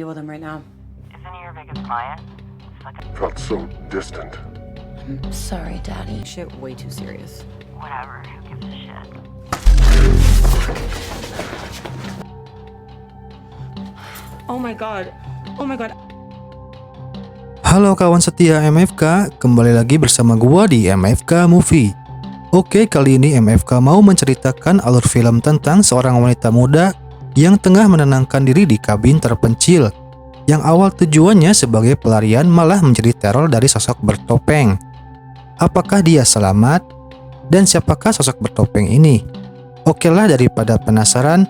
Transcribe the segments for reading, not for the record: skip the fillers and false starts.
Deal with him right now. Isn't he your biggest client? Felt so distant. Sorry, Daddy. Shit, way too serious. Whatever, who gives a shit? Oh my god. Oh my god. Halo kawan setia MFK, kembali lagi bersama gua di MFK Movie. Oke, kali ini MFK mau menceritakan alur film tentang seorang wanita muda yang tengah menenangkan diri di kabin terpencil, yang awal tujuannya sebagai pelarian malah menjadi teror dari sosok bertopeng. Apakah dia selamat? Dan siapakah sosok bertopeng ini? Oke lah, daripada penasaran,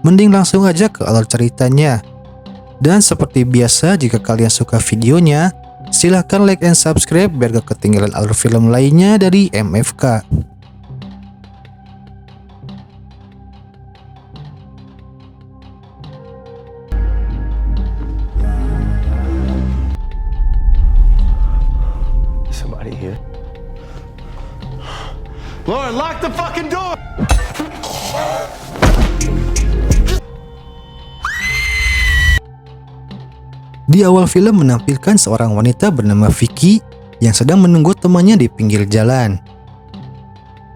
mending langsung aja ke alur ceritanya. Dan seperti biasa, jika kalian suka videonya, silahkan like and subscribe biar gak ketinggalan alur film lainnya dari MFK. Somebody here. Lauren, lock the fucking door! Di awal film menampilkan seorang wanita bernama Vicky yang sedang menunggu temannya di pinggir jalan.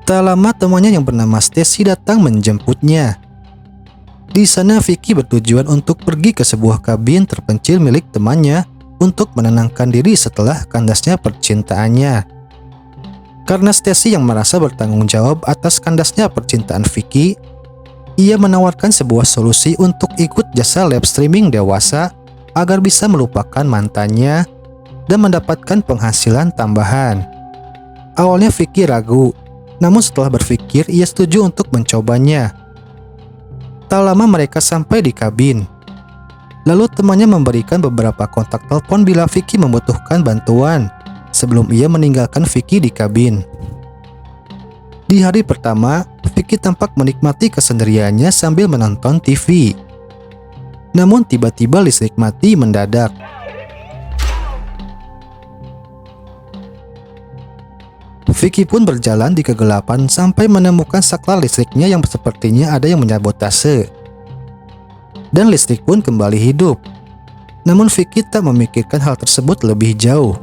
Tak lama temannya yang bernama Stacy datang menjemputnya. Di sana Vicky bertujuan untuk pergi ke sebuah kabin terpencil milik temannya untuk menenangkan diri setelah kandasnya percintaannya. Karena Stacy yang merasa bertanggung jawab atas kandasnya percintaan Vicky, ia menawarkan sebuah solusi untuk ikut jasa live streaming dewasa agar bisa melupakan mantannya dan mendapatkan penghasilan tambahan. Awalnya Vicky ragu, namun setelah berpikir ia setuju untuk mencobanya. Tak lama mereka sampai di kabin. Lalu temannya memberikan beberapa kontak telepon bila Vicky membutuhkan bantuan sebelum ia meninggalkan Vicky di kabin. Di hari pertama, Vicky tampak menikmati kesendiriannya sambil menonton TV. Namun tiba-tiba listrik mati mendadak. Vicky pun berjalan di kegelapan sampai menemukan saklar listriknya yang sepertinya ada yang menyabotase. Dan listrik pun kembali hidup. Namun Vicky tak memikirkan hal tersebut lebih jauh.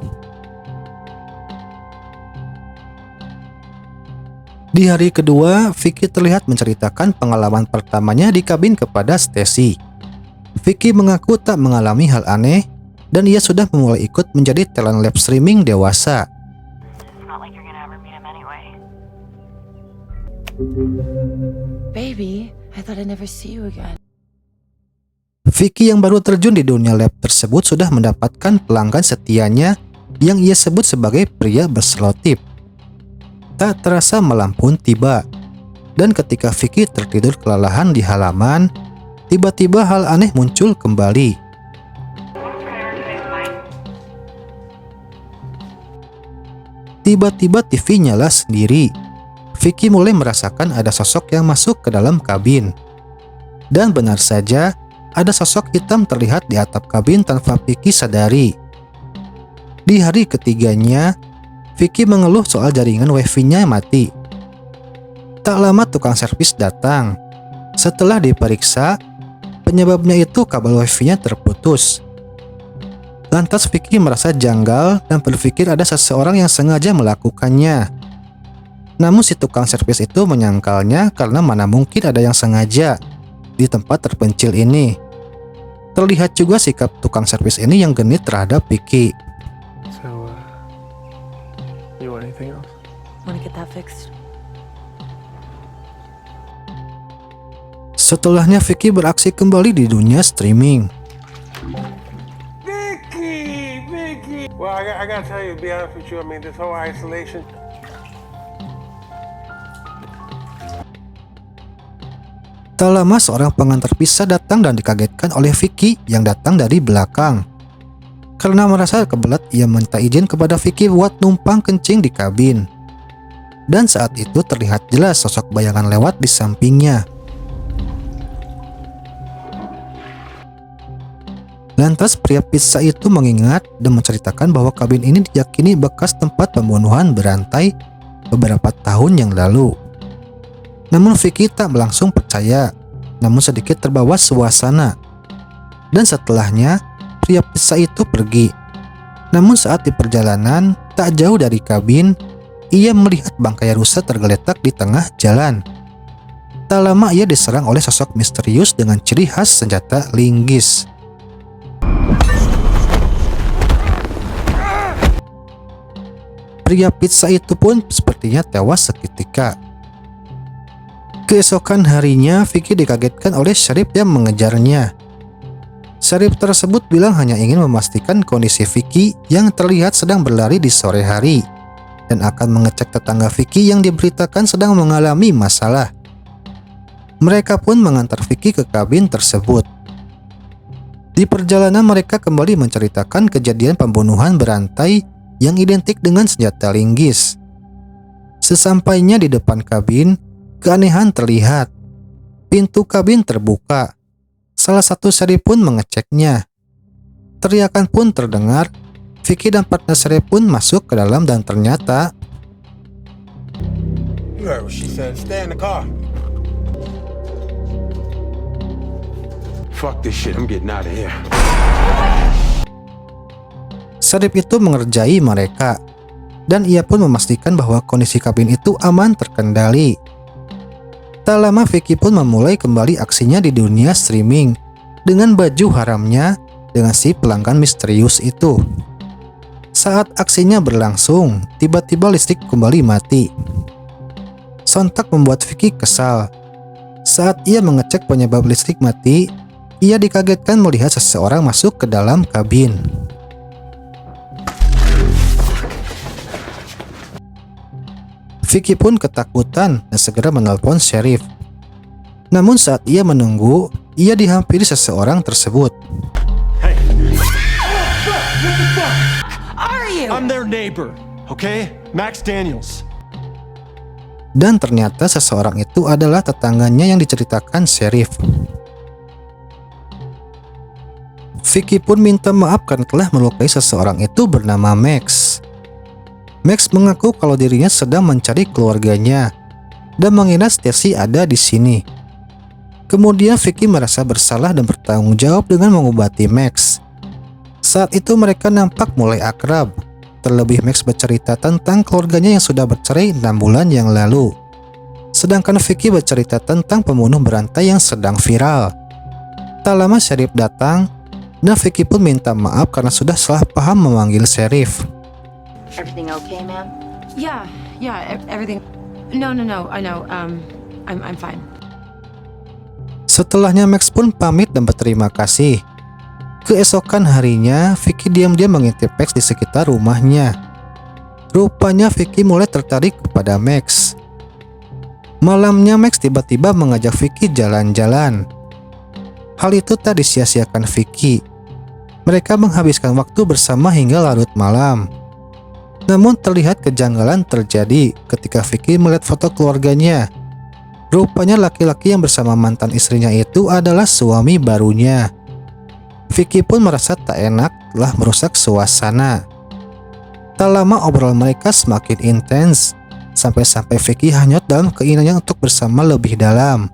Di hari kedua, Vicky terlihat menceritakan pengalaman pertamanya di kabin kepada Stacy. Vicky mengaku tak mengalami hal aneh dan ia sudah memulai ikut menjadi talent live streaming dewasa. It's not like you're gonna ever meet him anyway. Baby, I thought I'd never see you again. Vicky yang baru terjun di dunia lab tersebut sudah mendapatkan pelanggan setianya yang ia sebut sebagai pria berselotip. Tak terasa malam pun tiba, dan ketika Vicky tertidur kelelahan di halaman, tiba-tiba hal aneh muncul kembali. Tiba-tiba TV nyala sendiri. Vicky mulai merasakan ada sosok yang masuk ke dalam kabin. Dan benar saja, ada sosok hitam terlihat di atap kabin tanpa Vicky sadari. Di hari ketiganya, Vicky mengeluh soal jaringan wifi-nya mati. Tak lama tukang servis datang. Setelah diperiksa, penyebabnya itu kabel wifi-nya terputus. Lantas Vicky merasa janggal dan berpikir ada seseorang yang sengaja melakukannya. Namun si tukang servis itu menyangkalnya karena mana mungkin ada yang sengaja di tempat terpencil ini. Terlihat juga sikap tukang servis ini yang genit terhadap Vicky. So, you want anything else? Wanna get that fixed? Setelahnya Vicky beraksi kembali di dunia streaming. Vicky! Well, I gotta tell you, to be honest with you, I mean, this whole isolation. Tak lama seorang pengantar pizza datang dan dikagetkan oleh Vicky yang datang dari belakang. Karena merasa kebelat, ia minta izin kepada Vicky buat numpang kencing di kabin. Dan saat itu terlihat jelas sosok bayangan lewat di sampingnya. Lantas pria pizza itu mengingat dan menceritakan bahwa kabin ini diyakini bekas tempat pembunuhan berantai beberapa tahun yang lalu. Namun Vicky tak langsung percaya, namun sedikit terbawa suasana. dan setelahnya pria pizza itu pergi. Namun saat di perjalanan, tak jauh dari kabin, ia melihat bangkai rusa tergeletak di tengah jalan. Tak lama ia diserang oleh sosok misterius dengan ciri khas senjata linggis. Pria pizza itu pun sepertinya tewas seketika. Keesokan harinya, Vicky dikagetkan oleh Sheriff yang mengejarnya. Sheriff tersebut bilang hanya ingin memastikan kondisi Vicky yang terlihat sedang berlari di sore hari dan akan mengecek tetangga Vicky yang diberitakan sedang mengalami masalah. Mereka pun mengantar Vicky ke kabin tersebut. Di perjalanan mereka kembali menceritakan kejadian pembunuhan berantai yang identik dengan senjata linggis. Sesampainya di depan kabin, keanehan terlihat. Pintu kabin terbuka. Salah satu Sheriff pun mengeceknya. Teriakan pun terdengar. Vicky dan partner Sheriff pun masuk ke dalam dan ternyata You heard what she said. Stay in the car. Fuck this shit. I'm getting out of here. Sheriff itu mengerjai mereka, dan ia pun memastikan bahwa kondisi kabin itu aman terkendali. Tak lama Vicky pun memulai kembali aksinya di dunia streaming dengan baju haramnya dengan si pelanggan misterius itu. Saat aksinya berlangsung, tiba-tiba listrik kembali mati. Sontak membuat Vicky kesal. Saat ia mengecek penyebab listrik mati, ia dikagetkan melihat seseorang masuk ke dalam kabin. Vicky pun ketakutan dan segera menelpon Sheriff. Namun saat ia menunggu, ia dihampiri seseorang tersebut. Hey, Are you? I'm their neighbor, okay? Max Daniels. Dan ternyata seseorang itu adalah tetangganya yang diceritakan Sheriff. Vicky pun minta maaf karena telah melukai seseorang itu bernama Max. Max mengaku kalau dirinya sedang mencari keluarganya dan mengira Stacy ada di sini. Kemudian Vicky merasa bersalah dan bertanggung jawab dengan mengobati Max. Saat itu mereka nampak mulai akrab. Terlebih Max bercerita tentang keluarganya yang sudah bercerai 6 bulan yang lalu. Sedangkan Vicky bercerita tentang pembunuh berantai yang sedang viral. Tak lama Sheriff datang dan Vicky pun minta maaf karena sudah salah paham memanggil Sheriff. Everything okay, ma'am? Yeah, everything. No, I know. I'm fine. Setelahnya Max pun pamit dan berterima kasih. Keesokan harinya, Vicky diam-diam mengintip Max di sekitar rumahnya. Rupanya Vicky mulai tertarik kepada Max. Malamnya Max tiba-tiba mengajak Vicky jalan-jalan. Hal itu tak disia-siakan Vicky. Mereka menghabiskan waktu bersama hingga larut malam. Namun terlihat kejanggalan terjadi ketika Vicky melihat foto keluarganya. Rupanya laki-laki yang bersama mantan istrinya itu adalah suami barunya. Vicky pun merasa tak enak telah merusak suasana. Tak lama obrolan mereka semakin intens, sampai-sampai Vicky hanyut dalam keinginannya untuk bersama lebih dalam.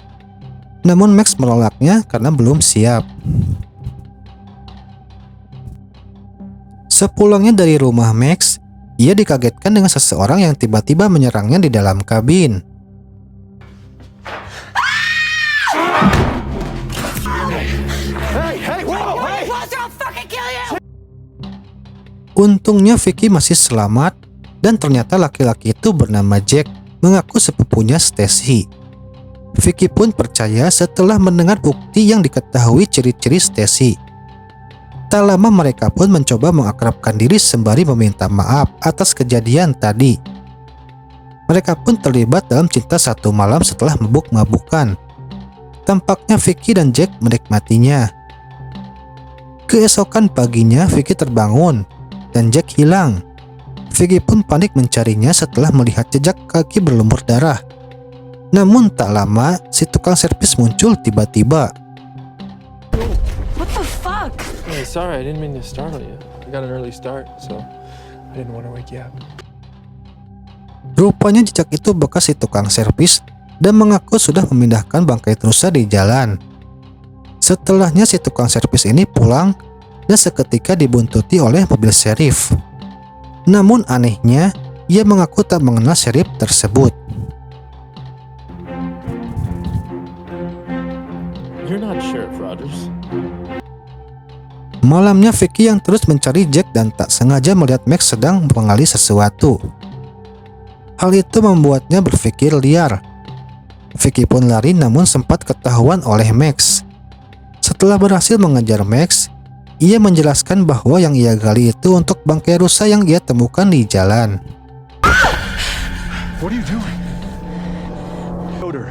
Namun Max menolaknya karena belum siap. Sepulangnya dari rumah Max, ia dikagetkan dengan seseorang yang tiba-tiba menyerangnya di dalam kabin. Untungnya Vicky masih selamat dan ternyata laki-laki itu bernama Jack, mengaku sepupunya Stacy. Vicky pun percaya setelah mendengar bukti yang diketahui ciri-ciri Stacy. Tak lama mereka pun mencoba mengakrabkan diri sembari meminta maaf atas kejadian tadi. Mereka pun terlibat dalam cinta satu malam setelah mabuk-mabukan. Tampaknya Vicky dan Jack menikmatinya. Keesokan paginya Vicky terbangun dan Jack hilang. Vicky pun panik mencarinya setelah melihat jejak kaki berlumur darah. Namun tak lama si tukang servis muncul tiba-tiba. What the fuck? Hey, sorry, I didn't mean to startle you. I got an early start, so I didn't want to wake you up. Rupanya jejak itu bekas si tukang servis dan mengaku sudah memindahkan bangkai rusa di jalan. Setelahnya si tukang servis ini pulang dan seketika dibuntuti oleh mobil sheriff. Namun anehnya, ia mengaku tak mengenal sheriff tersebut. You're not Sheriff Rogers. Malamnya Vicky yang terus mencari Jack dan tak sengaja melihat Max sedang mengali sesuatu. Hal itu membuatnya berpikir liar. Vicky pun lari namun sempat ketahuan oleh Max. Setelah berhasil mengejar Max, ia menjelaskan bahwa yang ia gali itu untuk bangkai rusa yang ia temukan di jalan. What are you doing? Odor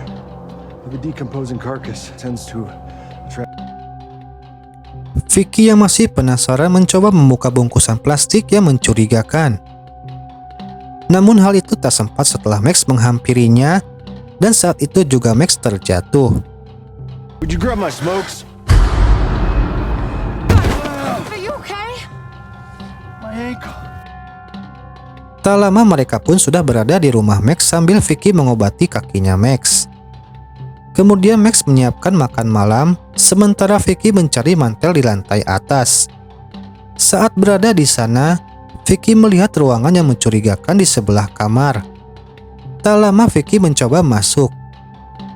of a decomposing carcass tends to attract. Vicky yang masih penasaran mencoba membuka bungkusan plastik yang mencurigakan. Namun hal itu tak sempat setelah Max menghampirinya dan saat itu juga Max terjatuh. Would you grab my smokes? Are you okay? My ankle. Tak lama mereka pun sudah berada di rumah Max sambil Vicky mengobati kakinya Max. Kemudian Max menyiapkan makan malam, sementara Vicky mencari mantel di lantai atas. Saat berada di sana, Vicky melihat ruangan yang mencurigakan di sebelah kamar. Tak lama Vicky mencoba masuk.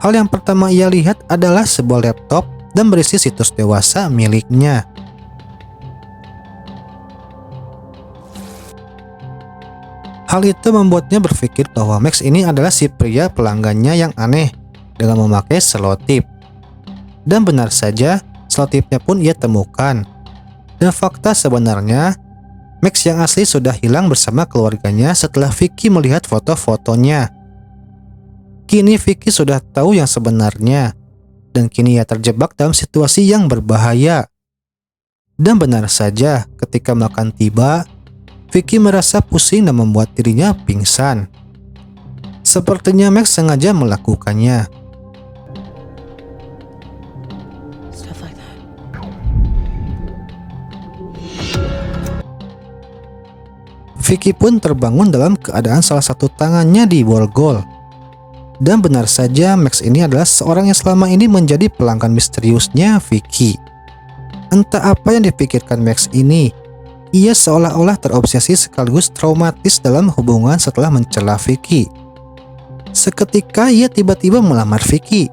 Hal yang pertama ia lihat adalah sebuah laptop dan berisi situs dewasa miliknya. Hal itu membuatnya berpikir bahwa Max ini adalah si pria pelanggannya yang aneh dengan memakai selotip. Dan benar saja, selotipnya pun ia temukan. Dan fakta sebenarnya, Max yang asli sudah hilang bersama keluarganya setelah Vicky melihat foto-fotonya. Kini Vicky sudah tahu yang sebenarnya, dan kini ia terjebak dalam situasi yang berbahaya. Dan benar saja, ketika makan tiba, Vicky merasa pusing dan membuat dirinya pingsan. Sepertinya Max sengaja melakukannya. Stuff like that. Vicky pun terbangun dalam keadaan salah satu tangannya di borgol. Dan benar saja Max ini adalah seorang yang selama ini menjadi pelanggan misteriusnya Vicky. Entah apa yang dipikirkan Max ini, ia seolah-olah terobsesi sekaligus traumatis dalam hubungan setelah mencela Vicky. Seketika ia tiba-tiba melamar Vicky.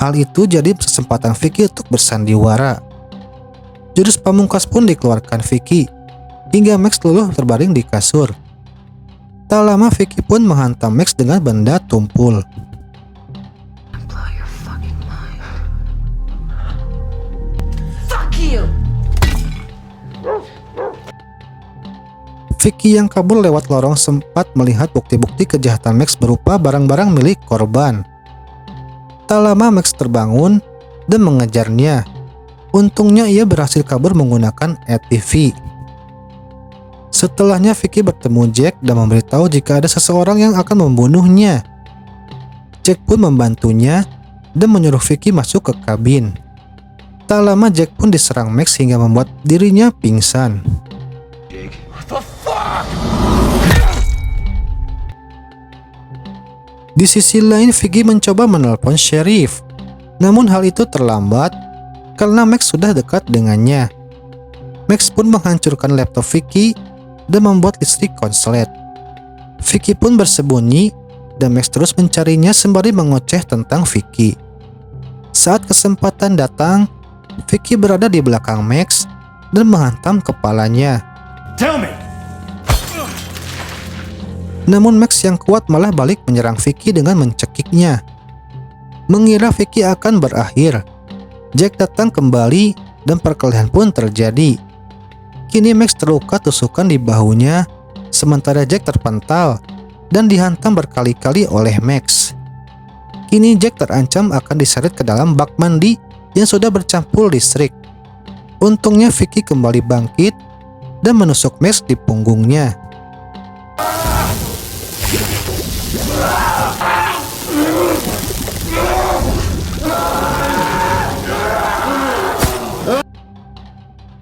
Hal itu jadi kesempatan Vicky untuk bersandiwara. Jurus pamungkas pun dikeluarkan Vicky, hingga Max luluh terbaring di kasur. Tak lama Vicky pun menghantam Max dengan benda tumpul. Blow your fucking mind. Fuck you! Vicky yang kabur lewat lorong sempat melihat bukti-bukti kejahatan Max berupa barang-barang milik korban. Tak lama Max terbangun dan mengejarnya. Untungnya ia berhasil kabur menggunakan ATV. Setelahnya Vicky bertemu Jack dan memberitahu jika ada seseorang yang akan membunuhnya. Jack pun membantunya dan menyuruh Vicky masuk ke kabin. Tak lama Jack pun diserang Max hingga membuat dirinya pingsan. Di sisi lain Vicky mencoba menelpon sheriff. Namun hal itu terlambat karena Max sudah dekat dengannya. Max pun menghancurkan laptop Vicky dan membuat listrik konslet. Vicky pun bersembunyi dan Max terus mencarinya sembari mengoceh tentang Vicky. Saat kesempatan datang, Vicky berada di belakang Max dan menghantam kepalanya. Tell me. Namun Max yang kuat malah balik menyerang Vicky dengan mencekiknya. Mengira Vicky akan berakhir, Jack datang kembali dan perkelahian pun terjadi. Kini Max terluka tusukan di bahunya, sementara Jack terpental dan dihantam berkali-kali oleh Max. Kini Jack terancam akan diseret ke dalam bak mandi yang sudah bercampur listrik. Untungnya Vicky kembali bangkit dan menusuk Max di punggungnya.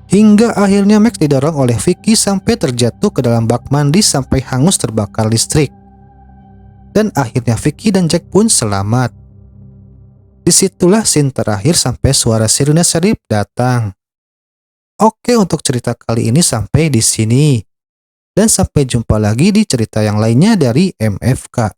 Hingga akhirnya Max didorong oleh Vicky sampai terjatuh ke dalam bak mandi sampai hangus terbakar listrik. Dan akhirnya Vicky dan Jack pun selamat. Disitulah scene terakhir sampai suara sirine Sheriff datang. Oke, untuk cerita kali ini sampai di sini. Dan sampai jumpa lagi di cerita yang lainnya dari MFK.